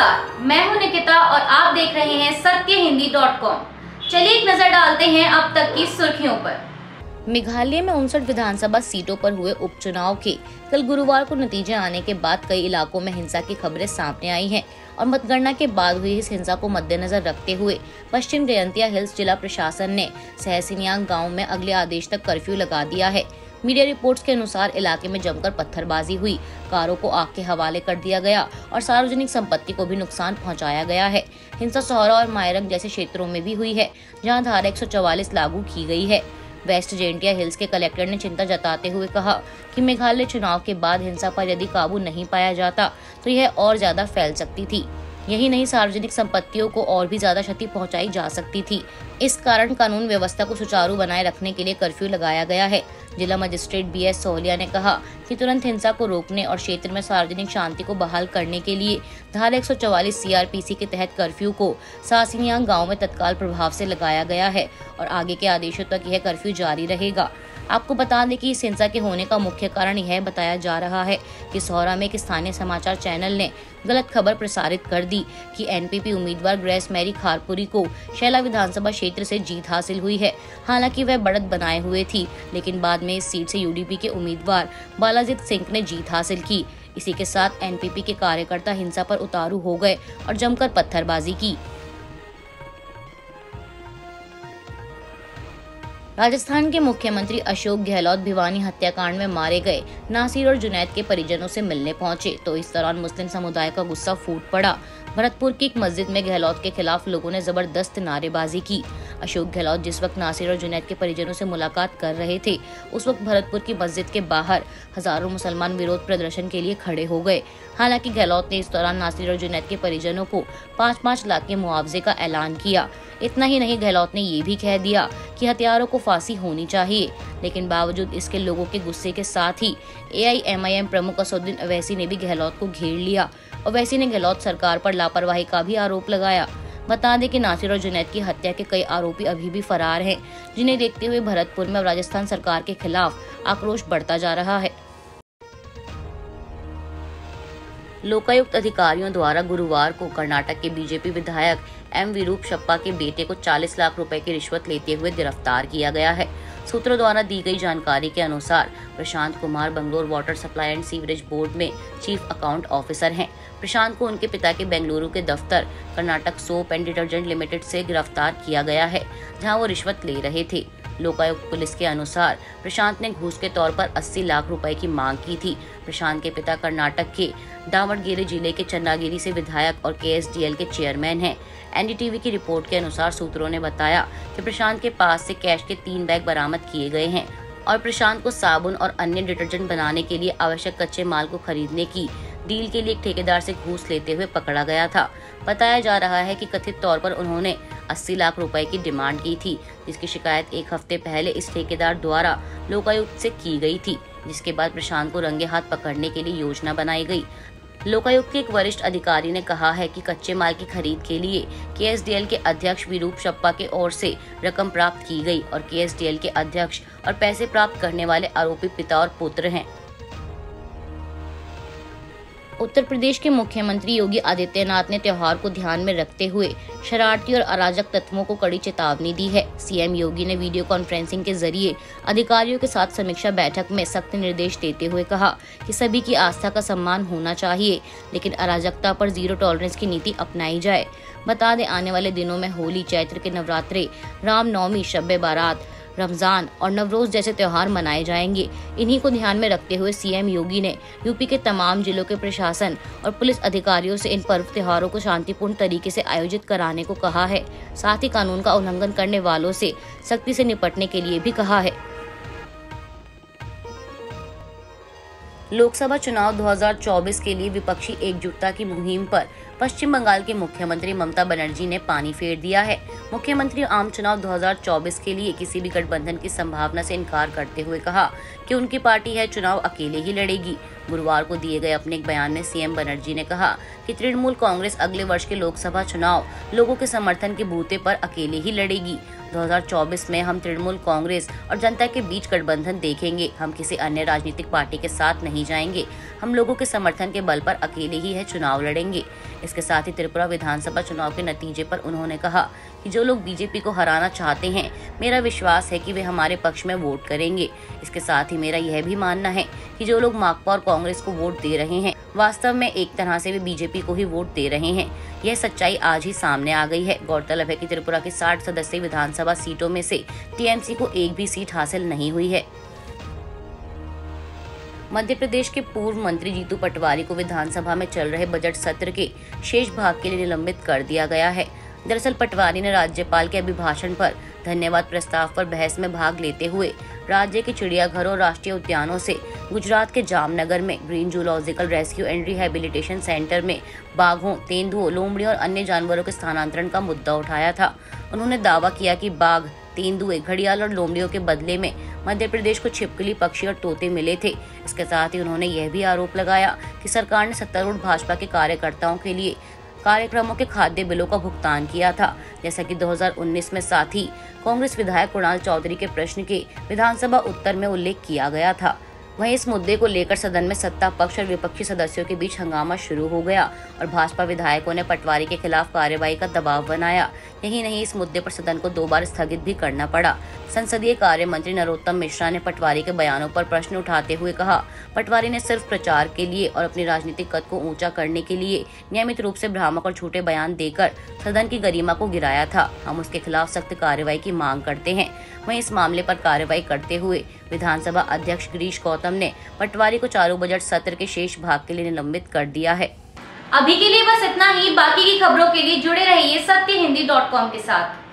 नमस्कार, मैं हूं निकिता और आप देख रहे हैं सत्यहिंदी.com। चलिए एक नजर डालते हैं अब तक की सुर्खियों पर। मेघालय में 59 विधानसभा सीटों पर हुए उपचुनाव के कल गुरुवार को नतीजे आने के बाद कई इलाकों में हिंसा की खबरें सामने आई हैं और मतगणना के बाद हुई इस हिंसा को मद्देनजर रखते हुए पश्चिम जयंतिया हिल्स जिला प्रशासन ने सहसिनियांग गांव में अगले आदेश तक कर्फ्यू लगा दिया है। मीडिया रिपोर्ट्स के अनुसार इलाके में जमकर पत्थरबाजी हुई, कारों को आग के हवाले कर दिया गया और सार्वजनिक संपत्ति को भी नुकसान पहुंचाया गया है। हिंसा सोहरा और मायरंग जैसे क्षेत्रों में भी हुई है, जहां धारा 144 लागू की गई है। वेस्ट जयंतिया हिल्स के कलेक्टर ने चिंता जताते हुए कहा कि मेघालय चुनाव के बाद हिंसा पर यदि काबू नहीं पाया जाता तो यह और ज्यादा फैल सकती थी। यही नहीं, सार्वजनिक संपत्तियों को और भी ज्यादा क्षति पहुंचाई जा सकती थी। इस कारण कानून व्यवस्था को सुचारू बनाए रखने के लिए कर्फ्यू लगाया गया है। जिला मजिस्ट्रेट BS सोहलिया ने कहा कि तुरंत हिंसा को रोकने और क्षेत्र में सार्वजनिक शांति को बहाल करने के लिए धारा 144 CRPC के तहत कर्फ्यू को सहसिनियांग गांव में तत्काल प्रभाव से लगाया गया है और आगे के आदेशों तक यह कर्फ्यू जारी रहेगा। आपको बता दें कि इस हिंसा के होने का मुख्य कारण यह बताया जा रहा है कि सोहरा में एक स्थानीय समाचार चैनल ने गलत खबर प्रसारित कर दी कि NPP उम्मीदवार ग्रेस मैरी खारपुरी को शैला विधानसभा क्षेत्र से जीत हासिल हुई है। हालांकि वह बढ़त बनाए हुए थी, लेकिन बाद में इस सीट से UDP के उम्मीदवार बालाजीत सिंह ने जीत हासिल की। इसी के साथ NPP के कार्यकर्ता हिंसा पर उतारू हो गए और जमकर पत्थरबाजी की। राजस्थान के मुख्यमंत्री अशोक गहलोत भिवानी हत्याकांड में मारे गए नासिर और जुनैद के परिजनों से मिलने पहुंचे तो इस दौरान मुस्लिम समुदाय का गुस्सा फूट पड़ा। भरतपुर की एक मस्जिद में गहलोत के खिलाफ लोगों ने जबरदस्त नारेबाजी की। अशोक गहलोत जिस वक्त नासिर और जुनैद के परिजनों से मुलाकात कर रहे थे, उस वक्त भरतपुर की मस्जिद के बाहर हजारों मुसलमान विरोध प्रदर्शन के लिए खड़े हो गए। हालांकि गहलोत ने इस दौरान नासिर और जुनैद के परिजनों को 5-5 लाख के मुआवजे का ऐलान किया। इतना ही नहीं, गहलोत ने ये भी कह दिया कि हत्यारों को फांसी होनी चाहिए। लेकिन बावजूद इसके लोगों के गुस्से के साथ ही AIMIM प्रमुख असदुद्दीन अवैसी ने भी गहलोत को घेर लिया। अवैसी ने गहलोत सरकार पर लापरवाही का भी आरोप लगाया। बता दें कि नासिर और जुनैद की हत्या के कई आरोपी अभी भी फरार हैं, जिन्हें देखते हुए भरतपुर में अब राजस्थान सरकार के खिलाफ आक्रोश बढ़ता जा रहा है। लोकायुक्त अधिकारियों द्वारा गुरुवार को कर्नाटक के BJP विधायक M विरूपशप्पा के बेटे को 40 लाख रुपए की रिश्वत लेते हुए गिरफ्तार किया गया है। सूत्रों द्वारा दी गई जानकारी के अनुसार Prashant Kumar Bangalore water supply and sewerage board में चीफ अकाउंट ऑफिसर हैं। प्रशांत को उनके पिता के बेंगलुरु के दफ्तर Karnataka soap and detergent limited से गिरफ्तार किया गया है, जहां वो रिश्वत ले रहे थे। लोकायुक्त पुलिस के अनुसार प्रशांत ने घूस के तौर पर 80 लाख रुपए की मांग की थी। प्रशांत के पिता कर्नाटक के दावणगेरे जिले के चन्नागिरी से विधायक और KSDL के चेयरमैन हैं। NDTV की रिपोर्ट के अनुसार सूत्रों ने बताया कि प्रशांत के पास से कैश के 3 बैग बरामद किए गए हैं और प्रशांत को साबुन और अन्य डिटर्जेंट बनाने के लिए आवश्यक कच्चे माल को खरीदने की डील के लिए एक ठेकेदार से घूस लेते हुए पकड़ा गया था। बताया जा रहा है कि कथित तौर पर उन्होंने 80 लाख रुपए की डिमांड की थी, जिसकी शिकायत 1 हफ्ते पहले इस ठेकेदार द्वारा लोकायुक्त से की गई थी, जिसके बाद प्रशांत को रंगे हाथ पकड़ने के लिए योजना बनाई गई। लोकायुक्त के एक वरिष्ठ अधिकारी ने कहा है कि कच्चे माल की खरीद के लिए KSDL के अध्यक्ष विरूपशप्पा के ओर से रकम प्राप्त की गई और KSDL के अध्यक्ष और पैसे प्राप्त करने वाले आरोपी पिता और पुत्र हैं। उत्तर प्रदेश के मुख्यमंत्री योगी आदित्यनाथ ने त्योहार को ध्यान में रखते हुए शरारती और अराजक तत्वों को कड़ी चेतावनी दी है। CM योगी ने वीडियो कॉन्फ्रेंसिंग के जरिए अधिकारियों के साथ समीक्षा बैठक में सख्त निर्देश देते हुए कहा कि सभी की आस्था का सम्मान होना चाहिए, लेकिन अराजकता पर जीरो टॉलरेंस की नीति अपनाई जाए। बता दें, आने वाले दिनों में होली, चैत्र के नवरात्रे, रामनवमी, शब बारात, रमजान और नवरोज जैसे त्योहार मनाए जाएंगे। इन्हीं को ध्यान में रखते हुए CM योगी ने यूपी के तमाम जिलों के प्रशासन और पुलिस अधिकारियों से इन पर्व त्योहारों को शांतिपूर्ण तरीके से आयोजित कराने को कहा है। साथ ही कानून का उल्लंघन करने वालों से सख्ती से निपटने के लिए भी कहा है। लोकसभा चुनाव 2024 के लिए विपक्षी एकजुटता की मुहिम पर पश्चिम बंगाल की मुख्यमंत्री ममता बनर्जी ने पानी फेर दिया है। मुख्यमंत्री आम चुनाव 2024 के लिए किसी भी गठबंधन की संभावना से इनकार करते हुए कहा कि उनकी पार्टी है चुनाव अकेले ही लड़ेगी। गुरुवार को दिए गए अपने एक बयान में CM बनर्जी ने कहा कि तृणमूल कांग्रेस अगले वर्ष के लोकसभा चुनाव लोगों के समर्थन के बूते पर अकेले ही लड़ेगी। 2024 में हम तृणमूल कांग्रेस और जनता के बीच गठबंधन देखेंगे। हम किसी अन्य राजनीतिक पार्टी के साथ नहीं जाएंगे। हम लोगों के समर्थन के बल पर अकेले ही है चुनाव लड़ेंगे। इसके साथ ही त्रिपुरा विधानसभा चुनाव के नतीजे पर उन्होंने कहा कि जो लोग बीजेपी को हराना चाहते हैं, मेरा विश्वास है कि वे हमारे पक्ष में वोट करेंगे। इसके साथ ही मेरा यह भी मानना है कि जो लोग माकपा और कांग्रेस को वोट दे रहे हैं, वास्तव में एक तरह से वे बीजेपी को ही वोट दे रहे हैं। यह सच्चाई आज ही सामने आ गई है। गौरतलब है कि त्रिपुरा की 60 सदस्यीय विधानसभा सीटों में से टीएमसी को एक भी सीट हासिल नहीं हुई है। मध्य प्रदेश के पूर्व मंत्री जीतू पटवारी को विधानसभा में चल रहे बजट सत्र के शेष भाग के लिए निलंबित कर दिया गया है। दरअसल पटवारी ने राज्यपाल के अभिभाषण पर धन्यवाद प्रस्ताव पर बहस में भाग लेते हुए राज्य के चिड़ियाघरों और राष्ट्रीय उद्यानों से गुजरात के जामनगर में green zoological rescue and rehabilitation centre में बाघों, तेंदुओं, लोमड़ियों और अन्य जानवरों के स्थानांतरण का मुद्दा उठाया था। उन्होंने दावा किया कि बाघ, तेंदुए, घड़ियाल और लोमड़ियों के बदले में मध्य प्रदेश को छिपकली, पक्षी और तोते मिले थे। इसके साथ ही उन्होंने यह भी आरोप लगाया कि सरकार ने सत्तारूढ़ भाजपा के कार्यकर्ताओं के लिए कार्यक्रमों के खाद्य बिलों का भुगतान किया था, जैसा कि 2019 में साथ ही कांग्रेस विधायक कुणाल चौधरी के प्रश्न के विधानसभा उत्तर में उल्लेख किया गया था। वहीं इस मुद्दे को लेकर सदन में सत्ता पक्ष और विपक्षी सदस्यों के बीच हंगामा शुरू हो गया और भाजपा विधायकों ने पटवारी के खिलाफ कार्रवाई का दबाव बनाया। यही नहीं, इस मुद्दे पर सदन को 2 बार स्थगित भी करना पड़ा। संसदीय कार्य मंत्री नरोत्तम मिश्रा ने पटवारी के बयानों पर प्रश्न उठाते हुए कहा, पटवारी ने सिर्फ प्रचार के लिए और अपनी राजनीतिक कद को ऊंचा करने के लिए नियमित रूप से भ्रामक और झूठे बयान देकर सदन की गरिमा को गिराया था। हम उसके खिलाफ सख्त कार्रवाई की मांग करते हैं। वहीं इस मामले पर कार्रवाई करते हुए विधानसभा अध्यक्ष गिरीश गौतम ने पटवारी को चालू बजट सत्र के शेष भाग के लिए निलंबित कर दिया है। अभी के लिए बस इतना ही। बाकी की खबरों के लिए जुड़े रहिए सत्यहिंदी.com के साथ।